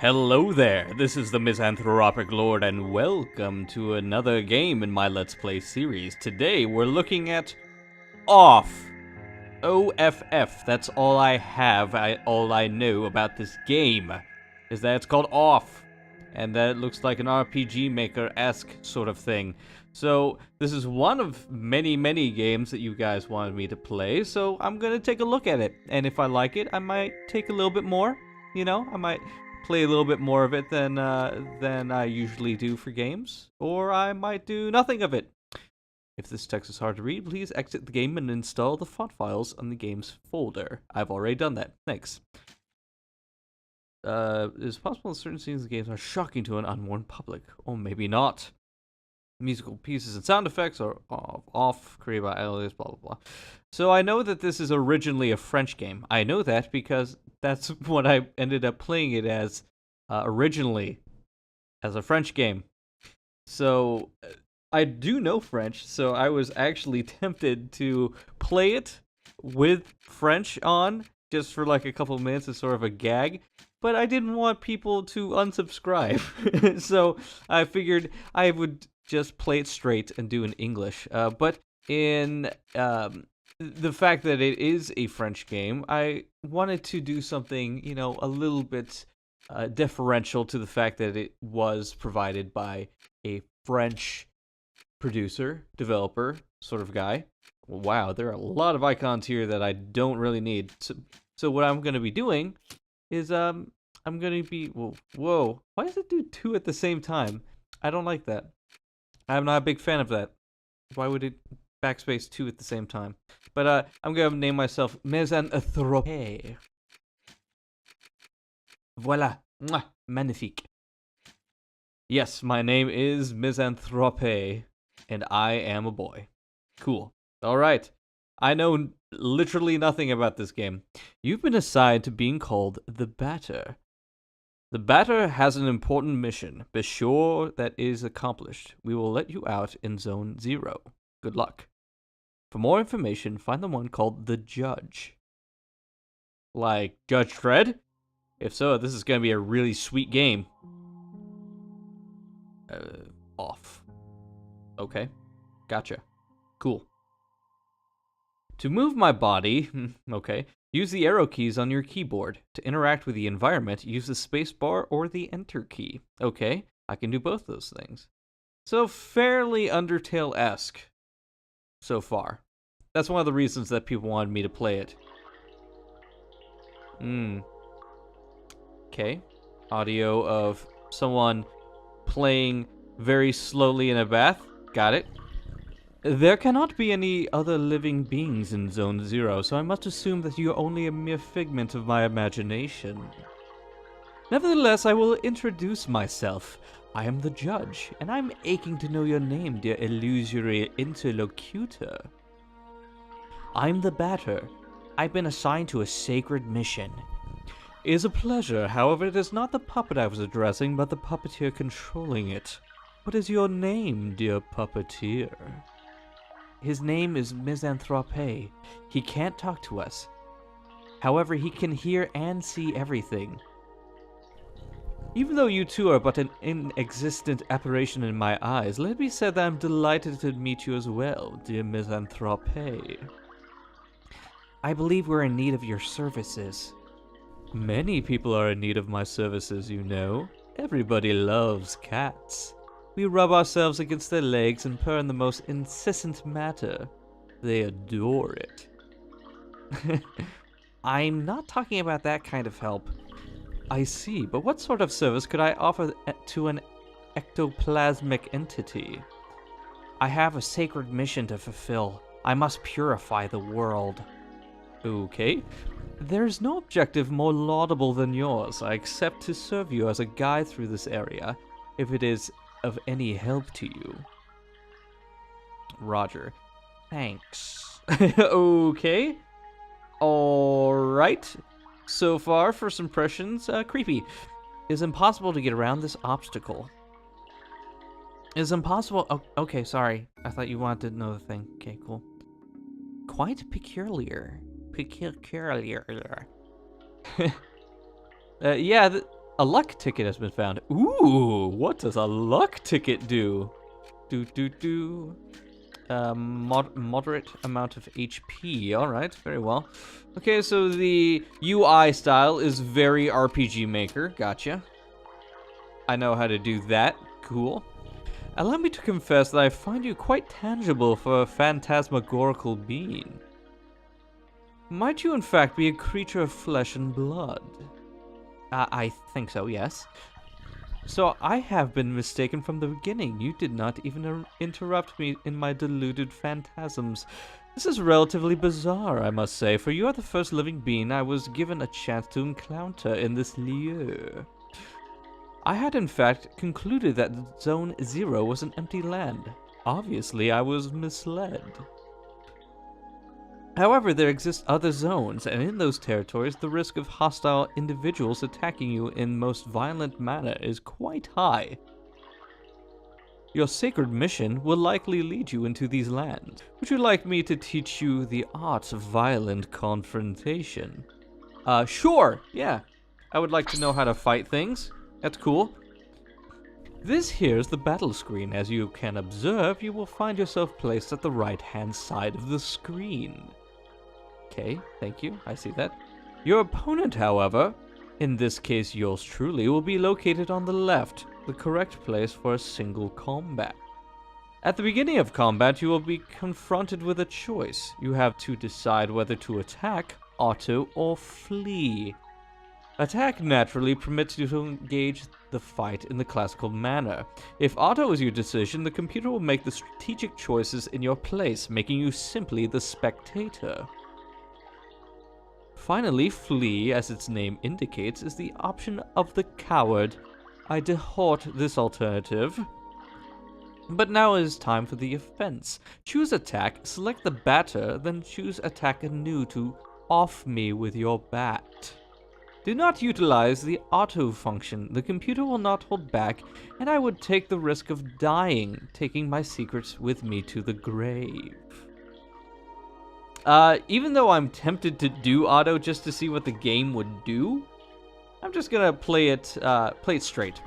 Hello there, this is the Misanthropic Lord, and welcome to another game in my Let's Play series. Today, we're looking at Off. O-F-F, that's all I have, all I know about this game, is that it's called Off, and that it looks like an RPG Maker-esque sort of thing. So, this is one of many, many games that you guys wanted me to play, so I'm gonna take a look at it, and if I like it, I might take a little bit more, I might play a little bit more of it than I usually do for games, or I might do nothing of it. If this text is hard to read, please exit the game and install the font files on the game's folder. I've already done that. Thanks. It is possible that certain scenes in the games are shocking to an unwarned public, or maybe not. Musical pieces and sound effects are off, created by alias, blah blah blah. So I know that this is originally a French game. I know that because that's what I ended up playing it as originally, as a French game. So I do know French, so I was actually tempted to play it with French on, just for like a couple minutes as sort of a gag, but I didn't want people to unsubscribe. So I figured I would just play it straight and do in English. But in the fact that it is a French game, I wanted to do something, a little bit deferential to the fact that it was provided by a French producer, developer, sort of guy. Wow, there are a lot of icons here that I don't really need. So what I'm going to be doing is, I'm going to be... Whoa. Why does it do two at the same time? I don't like that. I'm not a big fan of that. Why would it backspace two at the same time? But I'm going to name myself Misanthrope. Voila. Mwah. Magnifique. Yes, my name is Misanthrope. And I am a boy. Cool. Alright. I know literally nothing about this game. You've been assigned to being called the BATTER. The BATTER has an important mission. Be sure that it is accomplished. We will let you out in Zone 0. Good luck. For more information, find the one called the Judge. Like Judge Dredd? If so, this is going to be a really sweet game. Off. Okay, gotcha. Cool. To move my body, okay, use the arrow keys on your keyboard. To interact with the environment, use the spacebar or the enter key. Okay, I can do both those things. So fairly Undertale-esque so far. That's one of the reasons that people wanted me to play it. Okay, audio of someone playing very slowly in a bath. Got it. There cannot be any other living beings in Zone 0, so I must assume that you are only a mere figment of my imagination. Nevertheless, I will introduce myself. I am the Judge, and I'm aching to know your name, dear illusory interlocutor. I'm the BATTER. I've been assigned to a sacred mission. It is a pleasure, however, it is not the puppet I was addressing, but the puppeteer controlling it. What is your name, dear puppeteer? His name is Misanthrope. He can't talk to us. However, he can hear and see everything. Even though you two are but an inexistent apparition in my eyes, let me say that I'm delighted to meet you as well, dear Misanthrope. I believe we're in need of your services. Many people are in need of my services, you know. Everybody loves cats. We rub ourselves against their legs and purr in the most incessant manner. They adore it. I'm not talking about that kind of help. I see, but what sort of service could I offer to an ectoplasmic entity? I have a sacred mission to fulfill. I must purify the world. Okay. There's no objective more laudable than yours. I accept to serve you as a guide through this area, if it is of any help to you. Roger. Thanks. Okay. Alright. So far, first impressions, creepy. It is impossible to get around this obstacle. It is impossible... Oh, okay, sorry. I thought you wanted to know the thing. Okay, cool. Quite peculiar. Peculiar. Yeah, A luck ticket has been found. Ooh, what does a luck ticket do? Moderate amount of HP. Alright, very well. Okay, so the UI style is very RPG Maker. Gotcha. I know how to do that. Cool. Allow me to confess that I find you quite tangible for a phantasmagorical being. Might you in fact be a creature of flesh and blood? I think so, yes. So I have been mistaken from the beginning. You did not even interrupt me in my deluded phantasms. This is relatively bizarre, I must say, for you are the first living being I was given a chance to encounter in this lieu. I had in fact concluded that Zone 0 was an empty land. Obviously, I was misled. However, there exist other zones, and in those territories, the risk of hostile individuals attacking you in most violent manner is quite high. Your sacred mission will likely lead you into these lands. Would you like me to teach you the art of violent confrontation? Sure, yeah. I would like to know how to fight things. That's cool. This here is the battle screen. As you can observe, you will find yourself placed at the right-hand side of the screen. Okay, thank you, I see that. Your opponent, however, in this case yours truly, will be located on the left, the correct place for a single combat. At the beginning of combat, you will be confronted with a choice. You have to decide whether to attack, auto, or flee. Attack naturally permits you to engage the fight in the classical manner. If auto is your decision, the computer will make the strategic choices in your place, making you simply the spectator. Finally, flee, as its name indicates, is the option of the coward. I dehort this alternative. But now it is time for the offense. Choose attack, select the batter, then choose attack anew to off me with your bat. Do not utilize the auto function. The computer will not hold back, and I would take the risk of dying, taking my secrets with me to the grave. Even though I'm tempted to do auto just to see what the game would do, I'm just gonna play it straight.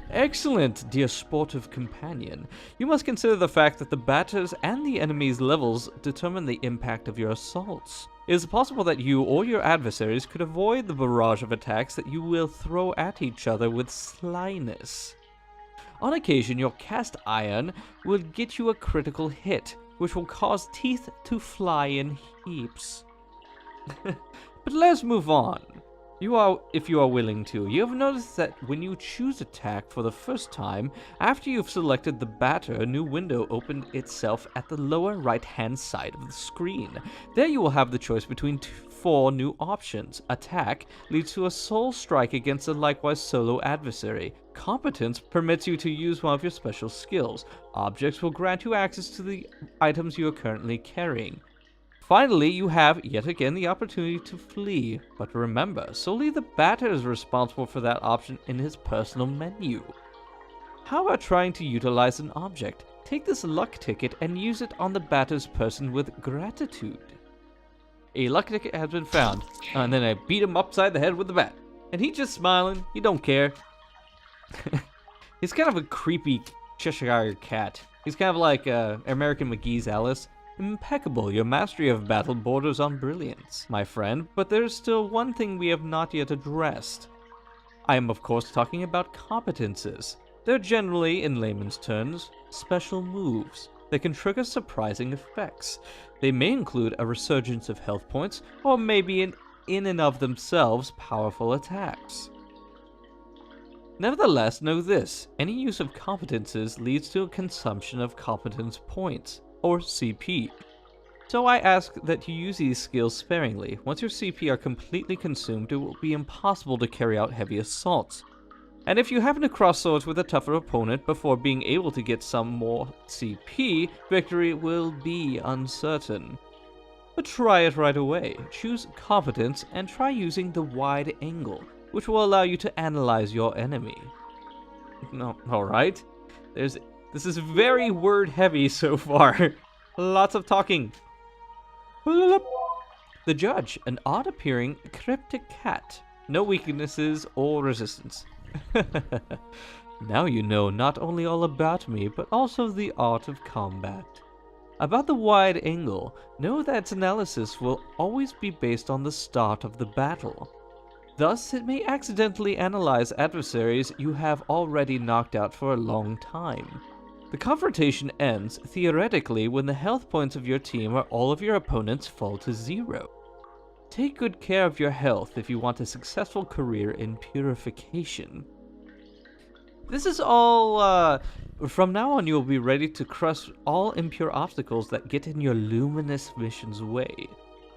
Excellent, dear sportive companion. You must consider the fact that the batters and the enemy's levels determine the impact of your assaults. It is possible that you or your adversaries could avoid the barrage of attacks that you will throw at each other with slyness. On occasion, your cast iron will get you a critical hit, which will cause teeth to fly in heaps. But let's move on. If you are willing to, you have noticed that when you choose attack for the first time, after you've selected the batter, a new window opened itself at the lower right-hand side of the screen. There you will have the choice between four new options. Attack leads to a soul strike against a likewise solo adversary. Competence permits you to use one of your special skills. Objects will grant you access to the items you are currently carrying. Finally, you have, yet again, the opportunity to flee. But remember, solely the batter is responsible for that option in his personal menu. How about trying to utilize an object? Take this luck ticket and use it on the batter's person with gratitude. A luck ticket has been found, and then I beat him upside the head with the bat. And he's just smiling, he don't care. He's kind of a creepy Cheshire cat. He's kind of like American McGee's Alice. Impeccable, your mastery of battle borders on brilliance, my friend, but there's still one thing we have not yet addressed. I am of course talking about competences. They're generally, in layman's terms, special moves. They can trigger surprising effects. They may include a resurgence of health points, or maybe in and of themselves powerful attacks. Nevertheless, know this, any use of competences leads to a consumption of competence points, or CP. So I ask that you use these skills sparingly. Once your CP are completely consumed, it will be impossible to carry out heavy assaults. And if you happen to cross swords with a tougher opponent before being able to get some more CP, victory will be uncertain. But try it right away. Choose competence and try using the wide angle, which will allow you to analyze your enemy. No, alright. This is very word heavy so far. Lots of talking. The judge, an odd appearing cryptic cat. No weaknesses or resistance. Now you know not only all about me, but also the art of combat. About the wide angle, know that its analysis will always be based on the start of the battle. Thus, it may accidentally analyze adversaries you have already knocked out for a long time. The confrontation ends, theoretically, when the health points of your team or all of your opponents fall to 0. Take good care of your health if you want a successful career in purification. This is all, from now on you will be ready to crush all impure obstacles that get in your luminous mission's way.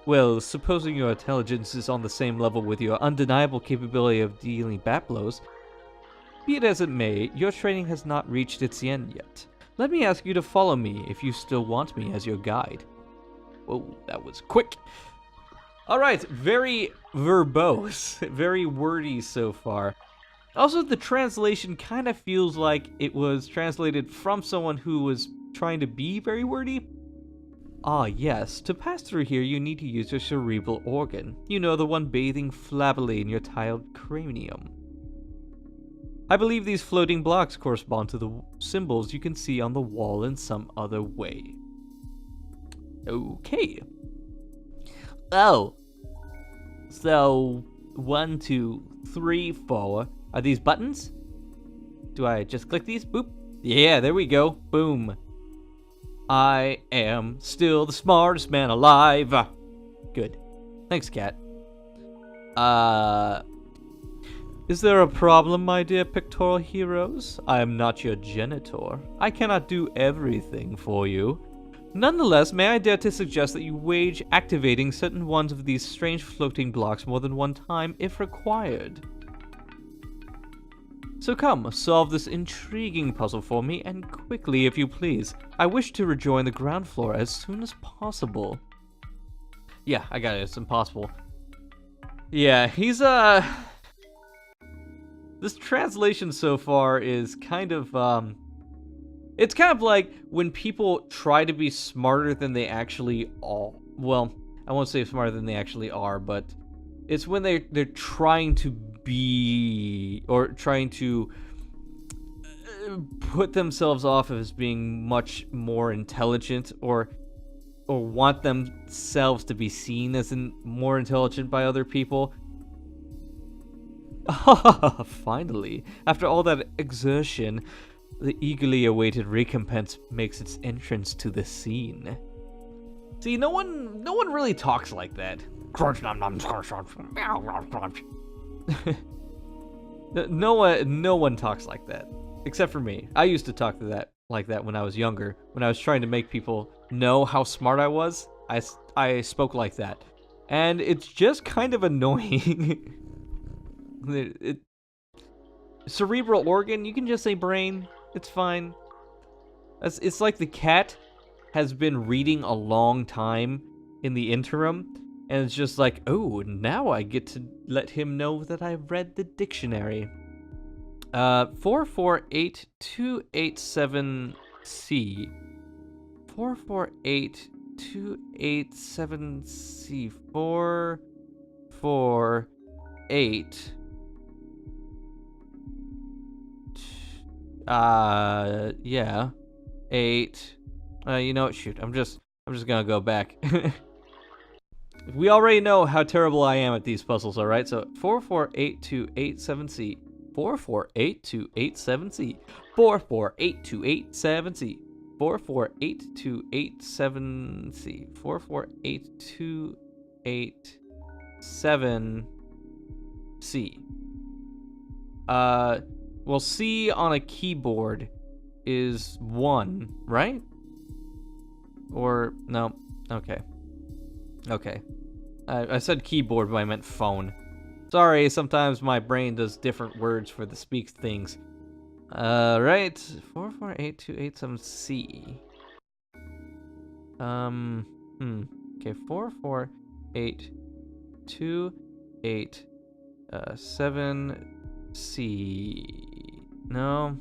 Well, supposing your intelligence is on the same level with your undeniable capability of dealing bat blows, be it as it may, your training has not reached its end yet. Let me ask you to follow me if you still want me as your guide. Whoa, that was quick. Alright, very verbose, very wordy so far. Also, the translation kind of feels like it was translated from someone who was trying to be very wordy. Ah yes, to pass through here you need to use your cerebral organ. You know, the one bathing flabbily in your tiled cranium. I believe these floating blocks correspond to the symbols you can see on the wall in some other way. Okay. Oh. So, 1, 2, 3, 4. Are these buttons? Do I just click these? Boop. Yeah, there we go. Boom. I am still the smartest man alive. Good. Thanks, cat. Is there a problem, my dear pictorial heroes? I am not your genitor. I cannot do everything for you. Nonetheless, may I dare to suggest that you wage activating certain ones of these strange floating blocks more than one time if required. So come, solve this intriguing puzzle for me, and quickly if you please. I wish to rejoin the ground floor as soon as possible. Yeah, I got it, it's impossible. Yeah, he's, this translation so far is kind of, it's kind of like when people try to be smarter than they actually are. Well, I won't say smarter than they actually are, but it's when they're trying to be, or trying to put themselves off as being much more intelligent, or want themselves to be seen as more intelligent by other people. Finally, after all that exertion, the eagerly awaited recompense makes its entrance to the scene. See, no one really talks like that. Crunch, nom, nom, crunch, crunch. No one talks like that, except for me. I used to talk like that when I was younger. When I was trying to make people know how smart I was, I spoke like that, and it's just kind of annoying. Cerebral organ, you can just say brain. It's fine. It's like the cat has been reading a long time in the interim, and it's just like, oh, now I get to let him know that I've read the dictionary. 448287C. 448287C. 448. Yeah. 8. You know what? Shoot. I'm just gonna go back. We already know how terrible I am at these puzzles, alright? So 448287C. 448287C. 448287C. 448287C. 448287C. Well, C on a keyboard is 1, right? Or, no. Okay. Okay. I said keyboard, but I meant phone. Sorry, sometimes my brain does different words for the speak things. Right. 448287C. Okay, 448287C. No.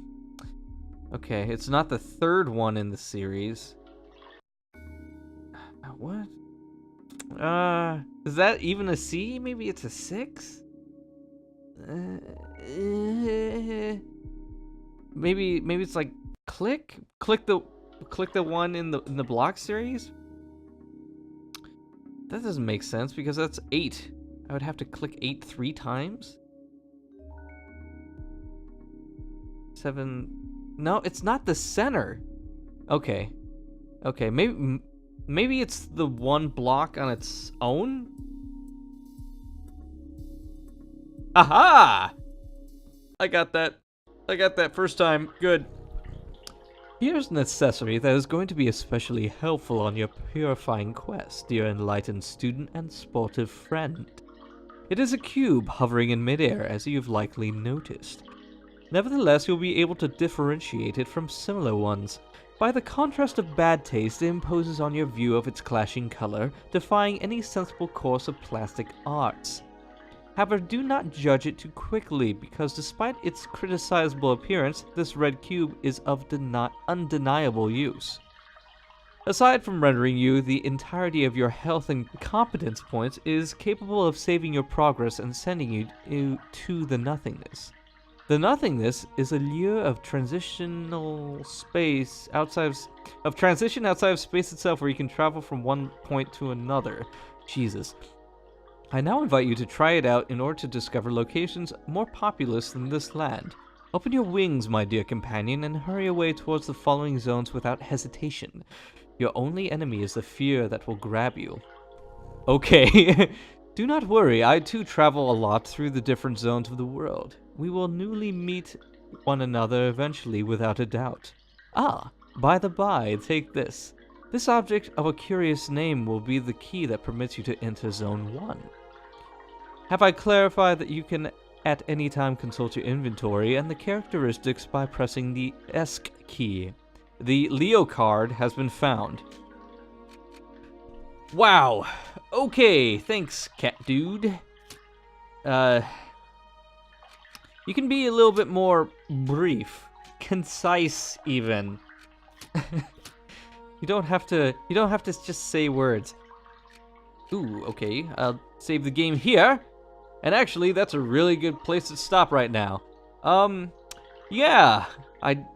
Okay, it's not the third one in the series. What? Is that even a C? Maybe it's a 6? maybe it's like click the one in the block series. That doesn't make sense because that's 8. I would have to click 8 3 times. 7. No, it's not the center. Okay. Okay, maybe it's the one block on its own? Aha! I got that. I got that first time. Good. Here's an accessory that is going to be especially helpful on your purifying quest, dear enlightened student and sportive friend. It is a cube hovering in midair, as you've likely noticed. Nevertheless, you'll be able to differentiate it from similar ones. By the contrast of bad taste it imposes on your view of its clashing color, defying any sensible course of plastic arts. However, do not judge it too quickly, because despite its criticizable appearance, this red cube is of undeniable use. Aside from rendering you the entirety of your health and competence points, it is capable of saving your progress and sending you to the nothingness. The nothingness is a lure of transitional space outside of space itself, where you can travel from one point to another. Jesus. I now invite you to try it out in order to discover locations more populous than this land. Open your wings, my dear companion, and hurry away towards the following zones without hesitation. Your only enemy is the fear that will grab you. Okay. Do not worry, I too travel a lot through the different zones of the world. We will newly meet one another eventually, without a doubt. Ah, by the by, take this. This object of a curious name will be the key that permits you to enter Zone 1. Have I clarified that you can at any time consult your inventory and the characteristics by pressing the ESC key? The Leo card has been found. Wow. Okay, thanks, cat dude. You can be a little bit more brief, concise even. You don't have to just say words. Ooh, okay. I'll save the game here. And actually, that's a really good place to stop right now. Yeah. I'm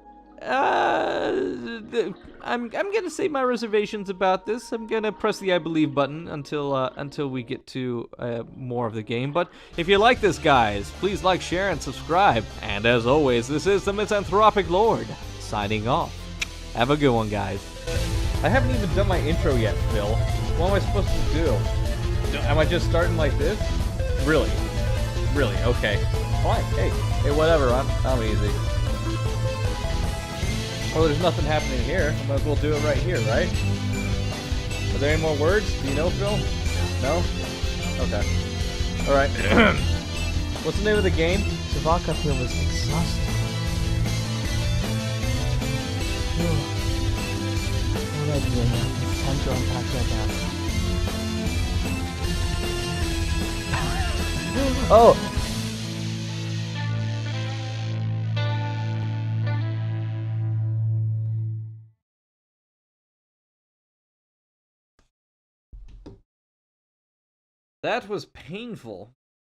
gonna save my reservations about this. I'm gonna press the I believe button until we get to more of the game. But if you like this, guys, please like, share, and subscribe. And as always, this is the Misanthropic Lord signing off. Have a good one, guys. I haven't even done my intro yet, Phil. What am I supposed to do? Am I just starting like this? Really? Really? Okay. Fine. Hey, whatever. I'm easy. Oh, there's nothing happening here. I might as well do it right here, right? Are there any more words? Do you know, Phil? No? Okay. Alright. What's the name of the game? Savaka feels exhausted. Alright, it's time to unpack that bag. Oh! That was painful.